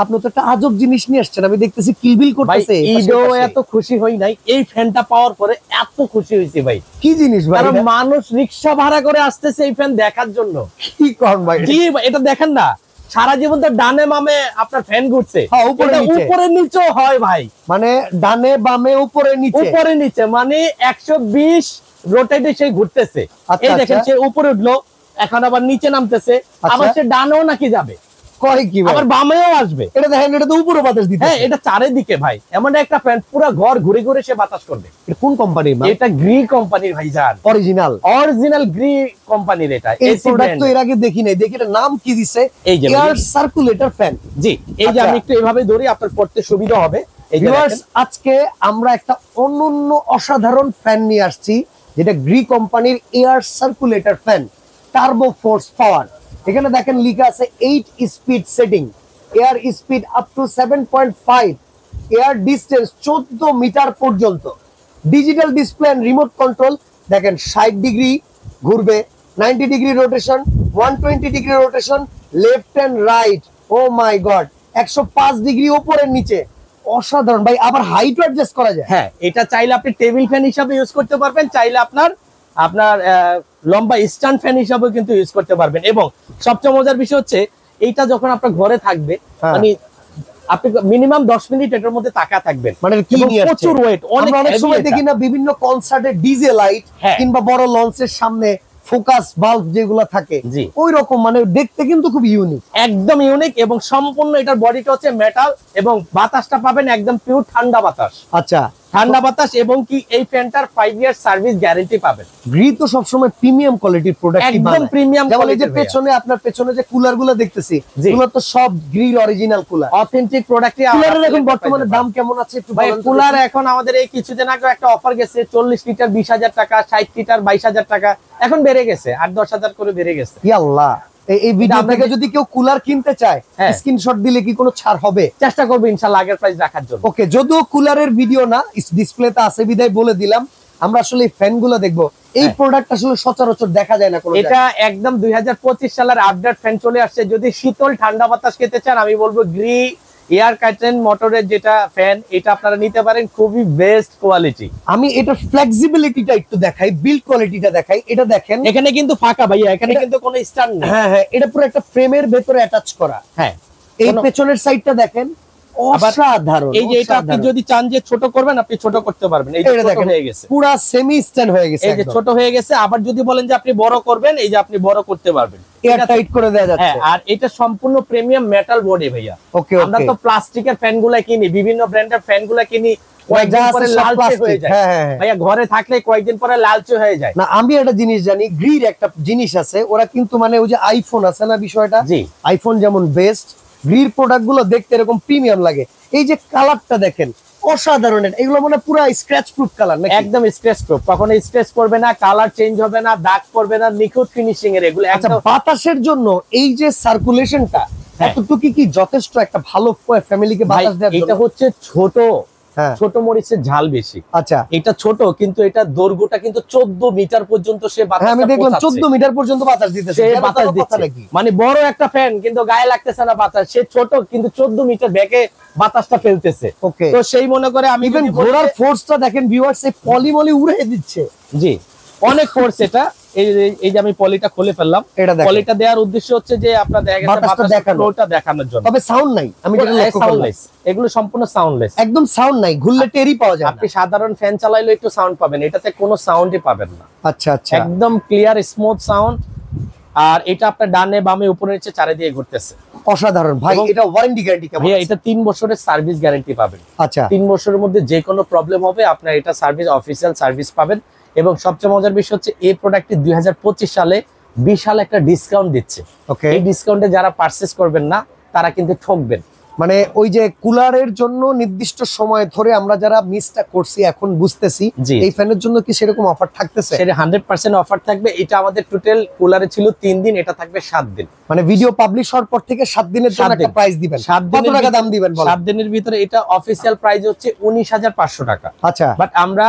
আপনি তো একটা আজব জিনিস নিয়ে আসছেন, আমি দেখতেছি কিলবিল করতেছে। ঈদেও এত খুশি হই নাই, এই ফ্যানটা পাওয়ার পরে এত খুশি হইছি ভাই। কি জিনিস ভাই? কারণ মানুষ রিক্সা ভাড়া করে আসতেছে এই ফ্যান দেখার জন্য। কি করেন ভাই? জি এটা দেখেন না, সারা জীবন তো ডানে বামে আপনার ফ্যান ঘুরছে, উপরে নিচেও হয় ভাই, মানে ডানে বামে উপরে নিচে মানে 120 রোটেটে সেই ঘুরতেছে। এই দেখেন সে উপরে উঠলো, এখন আবার নিচে নামতেছে, আবার সে ডানেও নাকি যাবে, কয় কি আবার বামেও আসবে। এটা দেখেন, এটা তো উপরে বাতাস দিতেছে। হ্যাঁ এটা চারিদিকে ভাই, এমন একটা ফ্যান পুরো ঘর ঘুরে ঘুরে সে বাতাস করবে। এটা কোন কোম্পানির? এটা গ্রি কোম্পানির ভাইজান, অরিজিনাল গ্রি কোম্পানির। এটা এই প্রোডাক্ট তো এর আগে দেখি নাই, দেখি এটা নাম কি দিছে, এয়ার সার্কুলেটর ফ্যান। জি এই যে আমি একটু এভাবে ধরি, আপনার পড়তে সুবিধা হবে। ভিউয়ার্স, আজকে আমরা একটা অনন্য অসাধারণ ফ্যান নিয়ে আসছি, যেটা গ্রি কোম্পানির air circulator fan, turbo force power. এখানে দেখেন লেখা আছে 8 speed setting, air speed up to 7.5, air distance 14 metre পর্যন্ত, digital display and remote control. দেখেন 60 ডিগ্রি ঘুরবে, 90 degree rotation, 120 degree rotation, left and right. Oh my god, 105 degree উপরে নিচে, অসাধারণ ভাই। আবার হাইট অ্যাডজাস্ট করা যায়। হ্যাঁ এটা চাইলে আপনি টেবিল ফ্যান হিসাবে ইউজ করতে পারবেন, চাইলে আপনার লম্বা স্ট্যান্ড ফ্যান হিসাবে কিন্তু ইউজ করতে পারবেন। এবং সবচেয়ে মজার বিষয় হচ্ছে এইটা যখন আপনার ঘরে থাকবে, মানে আপনি মিনিমাম 10 মিনিট এটার মধ্যে তাকা থাকবেন। মানে কি নিয়ে আসছে? প্রচুর ওয়েট। অনেক সময় দেখি না বিভিন্ন কনসার্টে ডিজে লাইট কিংবা বড় লঞ্চের সামনে ফোকাস বাল্ব যেগুলো থাকে, ওই রকম, মানে দেখতে কিন্তু খুব ইউনিক, একদম ইউনিক। এবং সম্পূর্ণ এটার বডিটা হচ্ছে মেটাল, এবং বাতাসটা পাবেন একদম পিওর ঠান্ডা বাতাস। আচ্ছা, ঠান্ডা বাতাস। এবং কি এই ফ্যানটার 5 ইয়ার সার্ভিস গ্যারান্টি পাবেন। গ্রি তো সবসময় প্রিমিয়াম কোয়ালিটির প্রোডাক্ট, একদম প্রিমিয়াম কোয়ালিটির। যে পেছনে আপনার পেছনে যে কুলার গুলো দেখতেছি, এগুলো তো সব গ্রির অরিজিনাল কুলার, অথেন্টিক প্রোডাক্টই। কুলারের এখন বর্তমানে দাম কেমন আছে একটু বলুন। কুলার এখন আমাদের এই কিছুদিন আগে একটা অফার গেছে, 40 লিটার 20,000 টাকা, 60 লিটার 22,000 টাকা, এখন বেড়ে গেছে 8-10,000 করে বেড়ে গেছে। ই আল্লাহ, এই ভিডিও থেকে যদি কেউ কুলার কিনতে চায়, স্ক্রিনশট দিলে কি কোনো ছাড় হবে? চেষ্টা করব ইনশাআল্লাহ আগের প্রাইস রাখার জন্য। ওকে, যদিও কুলারের ভিডিও না, ডিসপ্লেতে আছে বিদায় বলে দিলাম। আমরা আসলে এই ফ্যানগুলো দেখবো, এই প্রোডাক্ট আসলে সচরাচর দেখা যায় না কোনো। এটা একদম 2025 সালের আপডেট ফ্যান চলে আসছে। যদি শীতল ঠান্ডা বাতাস খেতে চান, আমি বলবো গ্রি এয়ার কার্টেন মোটরের যেটা ফ্যান, এটা আপনারা নিতে পারেন, খুবই বেস্ট কোয়ালিটি। আমি এটা ফ্লেক্সিবিলিটিটা একটু দেখাই, বিল্ড কোয়ালিটিটা দেখাই। এটা দেখেন, এখানে কিন্তু ফাঁকা ভাইয়া, এখানে কিন্তু কোনো স্ট্যান্ড নেই। হ্যাঁ হ্যাঁ, এটা পুরো একটা ফ্রেমের ভেতরে অ্যাটাচ করা। হ্যাঁ, এই পেছনের সাইডটা দেখেন, অসাধারণ। এই যে এটা আপনি যদি চান যে ছোট করবেন, আপনি ছোট করতে পারবেন। এই যে ছোট হয়ে গেছে, পুরো সেমি স্ট্যান্ড হয়ে গেছে, এই যে ছোট হয়ে গেছে। আবার যদি বলেন যে আপনি বড় করবেন, এই যে আপনি বড় করতে পারবেন, এয়ার টাইট করে দেয়া যাচ্ছে। হ্যাঁ, আর এটা সম্পূর্ণ প্রিমিয়াম মেটাল বডি ভাইয়া। ওকে, আমরা তো প্লাস্টিকের ফ্যানগুলো কিনি, বিভিন্ন ব্র্যান্ডের ফ্যানগুলো কিনি, কয়েকদিন পরে লালচে হয়ে যায় ভাইয়া, ঘরে থাকলে কয়েকদিন পরে লালচে হয়ে যায়। না, আমি একটা জিনিস জানি, গ্রির একটা জিনিস আছে, ওরা কিন্তু মানে ওই যে আইফোন আছে না বিষয়টা, আইফোন যেমন বেস্ট, গ্রির প্রোডাক্ট গুলো দেখতে এরকম প্রিমিয়াম লাগে। এই যে কালারটা দেখেন, অসাধারণ। এগুলো মানে পুরো স্ক্র্যাচ প্রুফ কালার, একদম স্ক্র্যাচ প্রুফ, কখনো স্ক্র্যাচ করবে না, কালার চেঞ্জ হবে না, দাগ পড়বে না, নিখুঁত ফিনিশিং এর এগুলো। আচ্ছা, বাতাসের জন্য এই যে সার্কুলেশনটা এতটুকু কি যথেষ্ট একটা ভালো ফ্যামিলিকে বাতাস দেওয়ার জন্য? এটা হচ্ছে ছোট মরিচের ঝাল বেশি। আচ্ছা, এটা ছোট, কিন্তু এটা দৈর্ঘ্যটা কিন্তু 14 মিটার পর্যন্ত সে বাতাস। আমি দেখলাম 14 মিটার পর্যন্ত বাতাস দিতেছে, বাতাস দিচ্ছে। মানে বড় একটা ফ্যান, কিন্তু গায়ে লাগতেছে না বাতাস। সে ছোট, কিন্তু 14 মিটার ব্যাকে বাতাসটা ফেলতেছে। তো সেই মনে করে আমি ইভেন ঘোড়ার ফোর্সটা দেখেন ভিউয়ার্স, এই পলি উড়িয়ে দিচ্ছে। জি, অনেক ফোর্স এটা। এই যে আমি পলিটা খুলে ফেললাম, পলিটা দেওয়ার উদ্দেশ্য হচ্ছে যে আপনার দেখা গেছে বাতাসটা ফ্লোটা দেখানোর জন্য। তবে সাউন্ড নাই, আমি যেটা লক্ষ্য করলাম, এগুলো সম্পূর্ণ সাউন্ডলেস, একদম সাউন্ড নাই, ঘুরলে টেরই পাওয়া যায় না। আপনি সাধারণ ফ্যান চালাইলে একটু সাউন্ড পাবেন, এটাতে কোনো সাউন্ডই পাবেন না। আচ্ছা আচ্ছা, একদম ক্লিয়ার স্মুথ সাউন্ড। আর এটা আপনার ডানে বামে উপরে নিচে চারিদিকে ঘুরতেছে, অসাধারণ ভাই। এটা ওয়ারেন্টি গ্যারান্টি কেমন? ভাইয়া এটা 3 বছরের সার্ভিস গ্যারান্টি পাবেন। আচ্ছা, 3 বছরের মধ্যে যে কোনো প্রবলেম হবে আপনার এটা সার্ভিস, অফিসিয়াল সার্ভিস পাবেন। এবং সবচেয়ে মজার বিষয় হচ্ছে এই প্রোডাক্টটি 2025 সালে বিশাল একটা ডিসকাউন্ট দিচ্ছে। এই ডিসকাউন্টে যারা পারচেজ করবেন না, তারা কিন্তু ঠকবেন। মানে ওই যে কুলারের জন্য নির্দিষ্ট সময় ধরে আমরা যারা মিসটা করছি, এখন বুঝতেছি এই ফ্যানের জন্য কি সেরকম অফার থাকতেছে? সেটা 100% অফার থাকবে। এটা আমাদের টোটাল কুলারে ছিল 3 দিন, এটা থাকবে 7 দিন। মানে ভিডিও পাবলিশ হওয়ার পর থেকে 7 দিনের জন্য একটা প্রাইস দিবেন। কত টাকা দাম দিবেন বলেন? 7 দিনের ভিতরে এটা অফিশিয়াল প্রাইস হচ্ছে 19,500 টাকা। আচ্ছা, বাট আমরা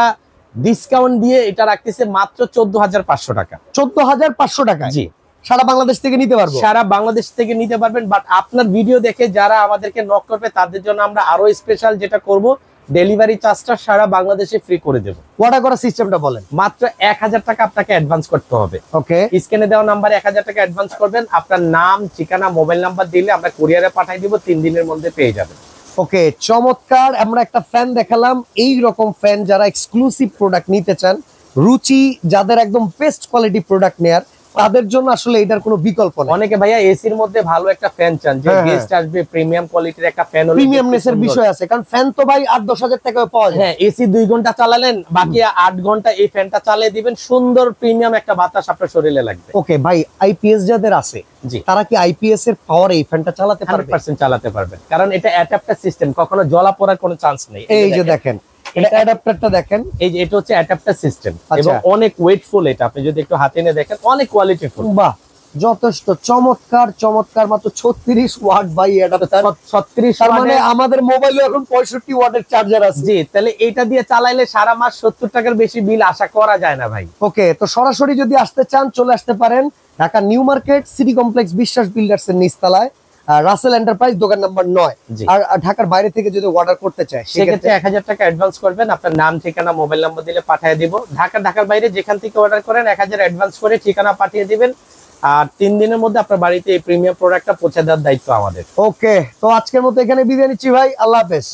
ডিসকাউন্ট দিয়ে এটা রাখতেছি মাত্র 14,500 টাকা। 14,500 টাকা? জি, সারা বাংলাদেশ থেকে নিতে পারবো? সারা বাংলাদেশ থেকে নিতে পারবেন, বাট আপনার ভিডিও দেখে যারা আমাদেরকে নক করবে তাদের জন্য আমরা আরো স্পেশাল যেটা করব, ডেলিভারি চার্জটা সারা বাংলাদেশে ফ্রি করে দেব। অর্ডার করার সিস্টেমটা বলেন। মাত্র 1000 টাকা আপনাকে অ্যাডভান্স করতে হবে। ওকে, স্ক্রিনে দেওয়া নাম্বারে 1000 টাকা অ্যাডভান্স করবেন, আপনার নাম, ঠিকানা, মোবাইল নাম্বার দিলে আমরা কুরিয়ারে পাঠিয়ে দিব, 3 দিনের মধ্যে পেয়ে যাবেন। ওকে, চমৎকার। আমরা একটা ফ্যান দেখালাম। এই রকম ফ্যান যারা এক্সক্লুসিভ প্রোডাক্ট নিতে চান, রুচি যাদের একদম বেস্ট কোয়ালিটি প্রোডাক্ট নেয়ার, তাদের জন্য আসলে এটার কোনো বিকল্প নেই। অনেকে ভাইয়া এসির মধ্যে ভালো একটা ফ্যান চান, যে গেস্ট আসবে, প্রিমিয়াম কোয়ালিটির একটা ফ্যান হলে প্রিমিয়ামনেসের বিষয় আছে, কারণ ফ্যান তো ভাই 8-10 হাজার টাকায় পাওয়া যায়। হ্যাঁ, এসি 2 ঘন্টা চালালেন, বাকি 8 ঘন্টা এই ফ্যানটা চালিয়ে দিবেন, সুন্দর প্রিমিয়াম একটা বাতাস আপনার শরীরে লাগবে। ওকে ভাই, আইপিএস যাদের আছে জি, তারা কি আইপিএস এর পাওয়ারে এই ফ্যানটা চালাতে পারবে? 100% চালাতে পারবেন, কারণ এটা অ্যাডাপ্টার সিস্টেম, কখনো জ্বলা পড়ার কোনো চান্স নেই। এই যে দেখেন, এটা অ্যাডাপ্টারটা দেখেন, এই যে এটা হচ্ছে অ্যাডাপ্টার সিস্টেম আচ্ছা। এবং অনেক ওয়েটফুল। এটা আপনি যদি একটু হাতে নিয়ে দেখেন, অনেক কোয়ালিটিফুল। বাহ, যথেষ্ট চমৎকার চমৎকার। মাত্র 36 ওয়াট বাই অ্যাডাপ্টার। 36 তার মানে আমাদের মোবাইলে এখন 65 ওয়াটের চার্জার আছে। জি, তাহলে এটা দিয়ে চালাইলে সারা মাস 70 টাকার বেশি বিল আশা করা যায় না ভাই। ওকে, তো সরাসরি যদি আসতে চান চলে আসতে পারেন Dhaka new market city complex বিশ্বাস বিল্ডার্স এর নিচতলায়, রাসেল এন্টারপ্রাইজ, দোকান নাম্বার 9। জি। আর ঢাকার বাইরে থেকে যদি অর্ডার করতে চায় সেক্ষেত্রে 1000 টাকা অ্যাডভান্স করবেন, আপনার নাম, ঠিকানা, মোবাইল নাম্বার দিলে পাঠিয়ে দিব। ঢাকার বাইরে যেখান থেকে অর্ডার করেন 1000 অ্যাডভান্স করে ঠিকানা পাঠিয়ে দিবেন, আর 3 দিনের মধ্যে আপনার বাড়িতে এই প্রিমিয়াম প্রোডাক্টটা পৌঁছে দেওয়ার দায়িত্ব আমাদের। ওকে, তো আজকের মতো এখানে বিদায় নিচ্ছি ভাই। আল্লাহ হাফেজ।